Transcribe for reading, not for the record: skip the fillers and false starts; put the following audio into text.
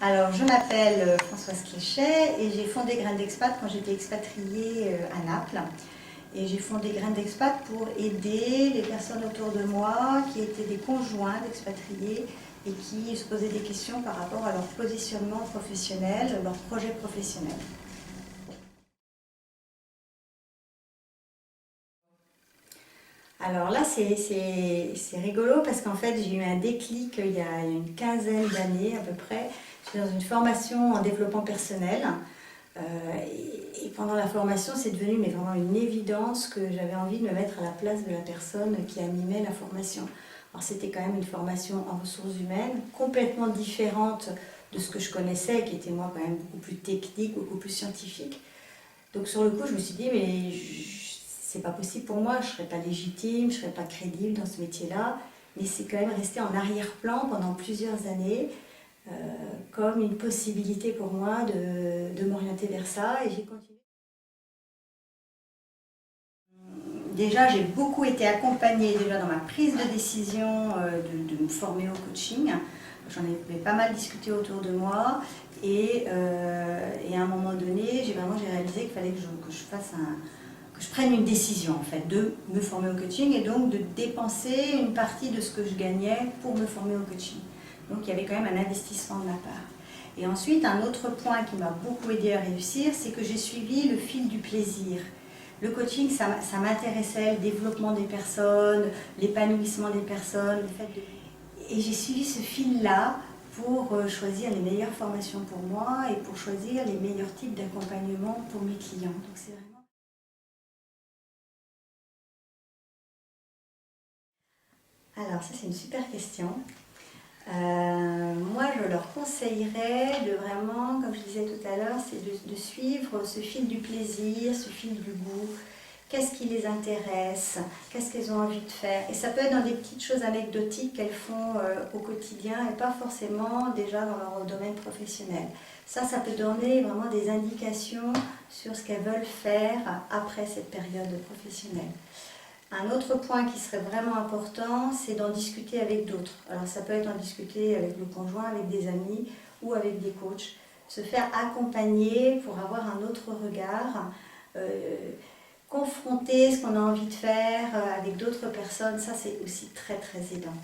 Alors, je m'appelle Françoise Cléchet et j'ai fondé Graines d'Expat quand j'étais expatriée à Naples. Et j'ai fondé Graines d'Expat pour aider les personnes autour de moi qui étaient des conjoints d'expatriés et qui se posaient des questions par rapport à leur positionnement professionnel, leur projet professionnel. Alors là, c'est rigolo parce qu'en fait, j'ai eu un déclic il y a une quinzaine d'années à peu près. J'étais dans une formation en développement personnel. Et pendant la formation, c'est devenu mais vraiment une évidence que j'avais envie de me mettre à la place de la personne qui animait la formation. Alors c'était quand même une formation en ressources humaines, complètement différente de ce que je connaissais, qui était moi quand même beaucoup plus technique, beaucoup plus scientifique. Donc sur le coup, je me suis dit, mais c'est pas possible pour moi, je serais pas légitime, je serais pas crédible dans ce métier-là. Mais c'est quand même resté en arrière-plan pendant plusieurs années, euh, comme une possibilité pour moi de m'orienter vers ça, et j'ai continué. Déjà, j'ai beaucoup été accompagnée déjà dans ma prise de décision de me former au coaching. J'en ai pas mal discuté autour de moi et à un moment donné, j'ai réalisé qu'il fallait que je prenne une décision en fait de me former au coaching et donc de dépenser une partie de ce que je gagnais pour me former au coaching. Donc il y avait quand même un investissement de ma part. Et ensuite, un autre point qui m'a beaucoup aidé à réussir, c'est que j'ai suivi le fil du plaisir. Le coaching, ça m'intéressait, le développement des personnes, l'épanouissement des personnes, le fait de... Et j'ai suivi ce fil-là pour choisir les meilleures formations pour moi et pour choisir les meilleurs types d'accompagnement pour mes clients. Donc c'est vraiment... Alors ça, c'est une super question. Moi, je leur conseillerais de vraiment, comme je disais tout à l'heure, c'est de suivre ce fil du plaisir, ce fil du goût. Qu'est-ce qui les intéresse? Qu'est-ce qu'elles ont envie de faire? Et ça peut être dans des petites choses anecdotiques qu'elles font au quotidien et pas forcément déjà dans leur domaine professionnel. Ça peut donner vraiment des indications sur ce qu'elles veulent faire après cette période professionnelle. Un autre point qui serait vraiment important, c'est d'en discuter avec d'autres. Alors ça peut être en discuter avec le conjoint, avec des amis ou avec des coachs. Se faire accompagner pour avoir un autre regard, confronter ce qu'on a envie de faire avec d'autres personnes, ça c'est aussi très très aidant.